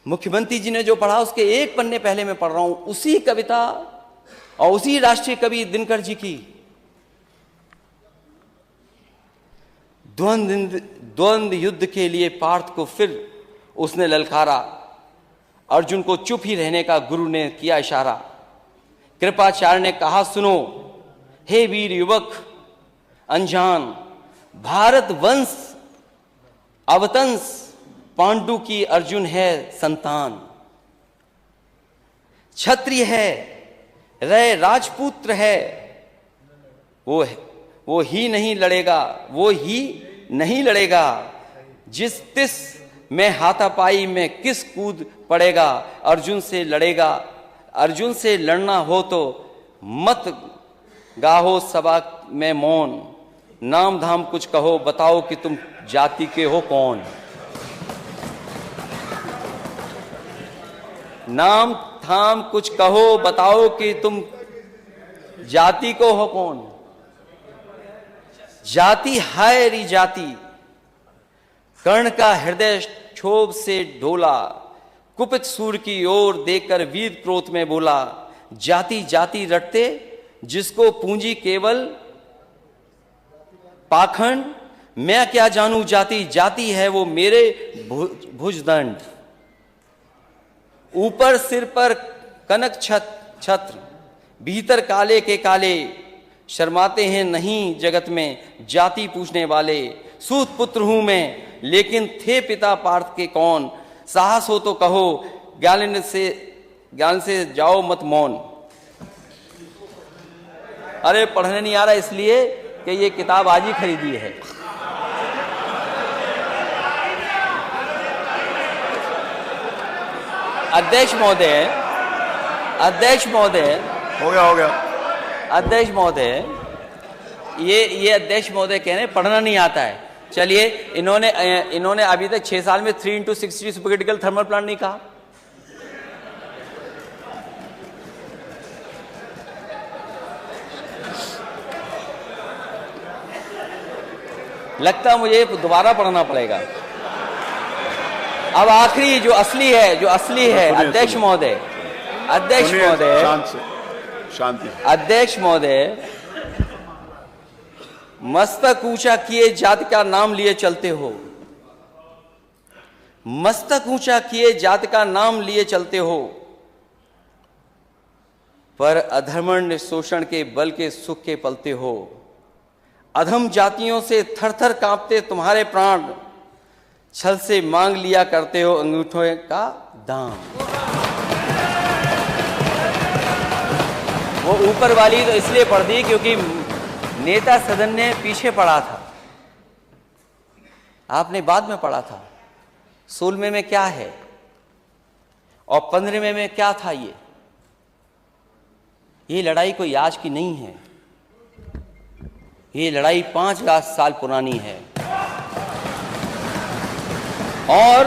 मुख्यमंत्री जी ने जो पढ़ा उसके एक पन्ने पहले मैं पढ़ रहा हूं, उसी कविता और उसी राष्ट्रीय कवि दिनकर जी की। द्वंद्व युद्ध के लिए पार्थ को फिर उसने ललकारा, अर्जुन को चुप ही रहने का गुरु ने किया इशारा। कृपाचार्य ने कहा सुनो, हे वीर युवक अनजान, भारत वंश अवतंस पांडु की अर्जुन है संतान। क्षत्रिय है रे राजपुत्र है, वो ही नहीं लड़ेगा, जिस तिस में हाथापाई में किस कूद पड़ेगा। अर्जुन से लड़ना हो तो मत गाहो सभा में मौन, नाम धाम कुछ कहो बताओ कि तुम जाति के हो कौन। नाम धाम कुछ कहो बताओ कि तुम जाति को हो कौन। जाति हाय री जाति, कर्ण का हृदय क्षोभ से ढोला, कुपित सूर की ओर देखकर वीर क्रोध में बोला। जाति जाति रटते जिसको पूंजी केवल पाखंड, मैं क्या जानू जाति, जाति है वो मेरे भुजदंड। ऊपर सिर पर कनक छत्र, भीतर काले के काले, शर्माते हैं नहीं जगत में जाति पूछने वाले। सूत पुत्र हूं मैं लेकिन थे पिता पार्थ के कौन, साहस हो तो कहो ज्ञान से जाओ मत मौन। अरे पढ़ने नहीं आ रहा इसलिए कि ये किताब आज ही खरीदी है। अध्यक्ष महोदय हो गया अध्यक्ष महोदय, ये अध्यक्ष महोदय कह रहे हैं पढ़ना नहीं आता है। चलिए, इन्होंने अभी तक 6 साल में 3x60 सुपरक्रिटिकल थर्मल प्लांट नहीं कहा। लगता मुझे दोबारा पढ़ना पड़ेगा। अब आखिरी जो असली है अध्यक्ष महोदय, शांति। अध्यक्ष महोदय, मस्तक ऊंचा किए जाति का नाम लिए चलते हो, मस्तक ऊंचा किए जाति का नाम लिए चलते हो, पर अधर्मण्य शोषण के बल के सुख के पलते हो। अधम जातियों से थर थर कांपते तुम्हारे प्राण, छल से मांग लिया करते हो अंगूठों का दाम। वो ऊपर वाली तो इसलिए पढ़ दी क्योंकि नेता सदन ने पीछे पढ़ा था, आपने बाद में पढ़ा था। 16वें में क्या है और 15वें में क्या था। ये लड़ाई कोई आज की नहीं है, ये लड़ाई 5,000 साल पुरानी है। और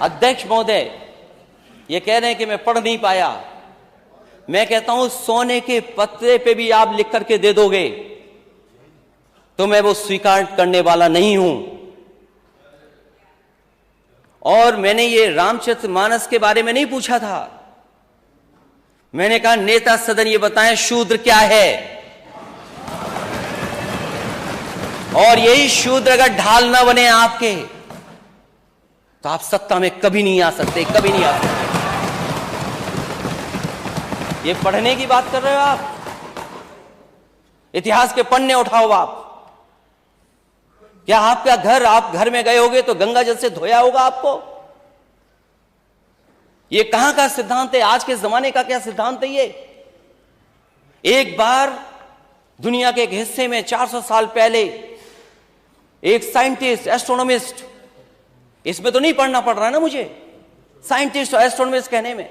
अध्यक्ष महोदय ये कह रहे हैं कि मैं पढ़ नहीं पाया। मैं कहता हूं सोने के पत्रे पे भी आप लिख करके दे दोगे तो मैं वो स्वीकार करने वाला नहीं हूं। और मैंने ये रामचरितमानस के बारे में नहीं पूछा था, मैंने कहा नेता सदन ये बताएं शूद्र क्या है। और यही शूद्र अगर ढाल ना बने आपके तो आप सत्ता में कभी नहीं आ सकते, कभी नहीं आ सकते। ये पढ़ने की बात कर रहे हो आप, इतिहास के पन्ने उठाओ आप। क्या आपका घर, आप घर में गए होगे तो गंगा जल से धोया होगा आपको? ये कहां का सिद्धांत है, आज के जमाने का क्या सिद्धांत है ये? एक बार दुनिया के एक हिस्से में 400 साल पहले एक साइंटिस्ट, एस्ट्रोनॉमिस्ट, इसमें तो नहीं पढ़ना पड़ रहा ना मुझे, साइंटिस्ट और एस्ट्रोनॉमिस्ट कहने में,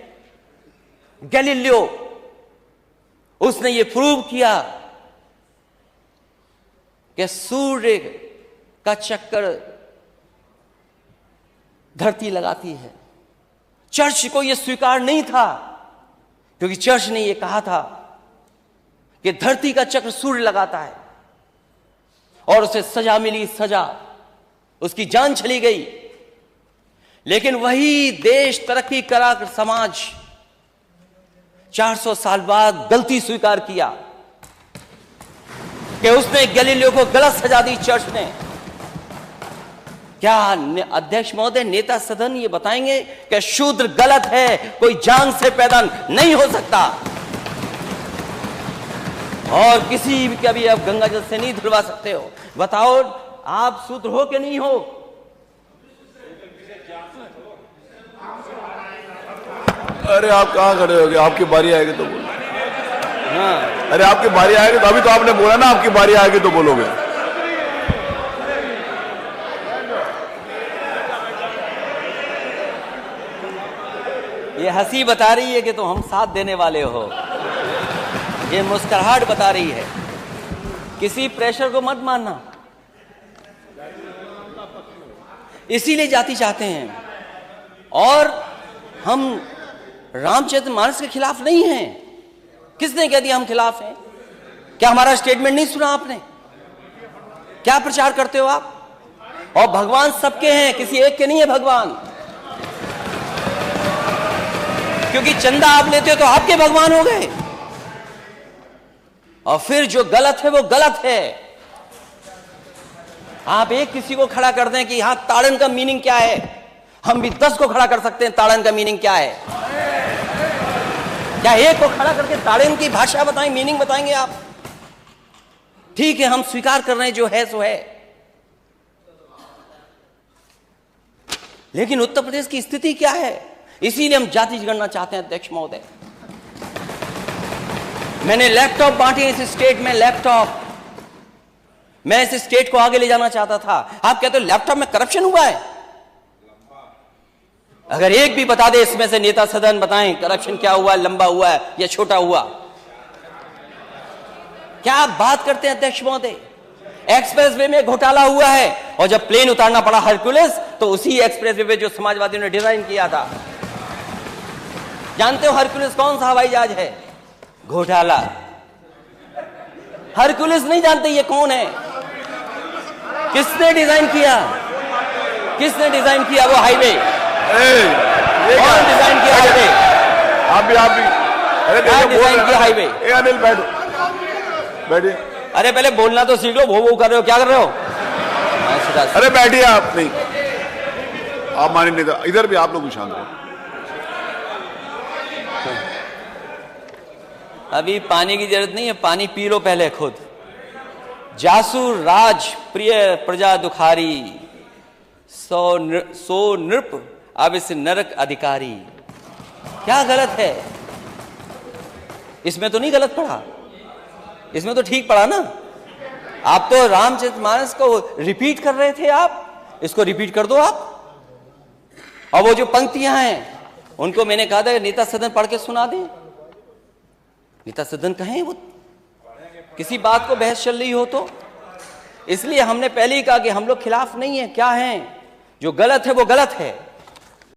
गैलीलियो, उसने ये प्रूव किया कि सूर्य का चक्कर धरती लगाती है। चर्च को यह स्वीकार नहीं था क्योंकि चर्च ने यह कहा था कि धरती का चक्र सूर्य लगाता है, और उसे सजा मिली, सजा, उसकी जान चली गई। लेकिन वही देश, तरक्की करा समाज 400 साल बाद गलती स्वीकार किया कि उसने गैलीलियो को गलत सजा दी चर्च ने। क्या अध्यक्ष महोदय, नेता सदन ये बताएंगे कि शूद्र गलत है, कोई जान से पैदा नहीं हो सकता और किसी भी कभी आप गंगा जल से नहीं धुलवा सकते हो? बताओ, आप शूद्र हो कि नहीं हो? अरे आप कहाँ खड़े होगे? आपकी बारी आएगी तो बोलो। हाँ, अरे आपकी बारी आएगी तो, अभी तो आपने बोला ना आपकी बारी आएगी तो बोलोगे। ये हंसी बता रही है कि तुम हम साथ देने वाले हो, ये मुस्कुराहट बता रही है। किसी प्रेशर को मत मानना। इसीलिए जाति चाहते हैं और हम रामचरितमानस के खिलाफ नहीं हैं। किसने कह दिया हम खिलाफ हैं? क्या हमारा स्टेटमेंट नहीं सुना आपने? क्या प्रचार करते हो आप? और भगवान सबके हैं, किसी एक के नहीं है भगवान। क्योंकि चंदा आप लेते हो तो आपके भगवान हो गए, और फिर जो गलत है वो गलत है। आप एक किसी को खड़ा कर दें कि यहां ताड़न का मीनिंग क्या है, हम भी 10 को खड़ा कर सकते हैं ताड़न का मीनिंग क्या है। क्या एक को खड़ा करके ताड़न की भाषा बताएं, मीनिंग बताएंगे आप? ठीक है, हम स्वीकार कर रहे हैं जो है सो है, लेकिन उत्तर प्रदेश की स्थिति क्या है? इसीलिए हम जाति जनगणना चाहते हैं अध्यक्ष महोदय। मैंने लैपटॉप बांटे इस स्टेट में, लैपटॉप। मैं इस स्टेट को आगे ले जाना चाहता था। आप कहते हो लैपटॉप में करप्शन हुआ है? अगर एक भी बता दे इसमें से नेता सदन, बताएं करप्शन क्या हुआ, लंबा हुआ है या छोटा हुआ? क्या आप बात करते हैं अध्यक्ष महोदय? एक्सप्रेसवे में घोटाला हुआ है और जब प्लेन उतारना पड़ा हरकुलिस, तो उसी एक्सप्रेसवे पे जो समाजवादियों ने डिजाइन किया था। जानते हो हरकुलिस कौन सा हवाई जहाज है? घोटाला। हरकुलिस नहीं जानते ये कौन है? किसने डिजाइन किया? किसने डिजाइन किया वो हाईवे? कौन डिजाइन किया हाईवे? आप भी अरे क्या डिजाइन किया हाईवे? अनिल बैठो, बैठिए। अरे पहले बोलना तो सीख लो। वो कर रहे हो, क्या कर रहे हो? अरे बैठिए आप। नहीं, आप माने नहीं, इधर भी आप लोग भी शांत रहो। अभी पानी की जरूरत नहीं है, पानी पी लो पहले खुद। जासु राज प्रिय प्रजा दुखारी, सो नृप अब इस नरक अधिकारी। क्या गलत है इसमें? तो नहीं गलत पढ़ा, इसमें तो ठीक पढ़ा ना। आप तो रामचरितमानस को रिपीट कर रहे थे, आप इसको रिपीट कर दो आप। और वो जो पंक्तियां हैं उनको मैंने कहा था नेता सदन पढ़ के सुना दें। नेता सदन कहें वो किसी बात को बहस चल रही हो तो। इसलिए हमने पहले ही कहा कि हम लोग खिलाफ नहीं है। क्या है? जो गलत है वो गलत है।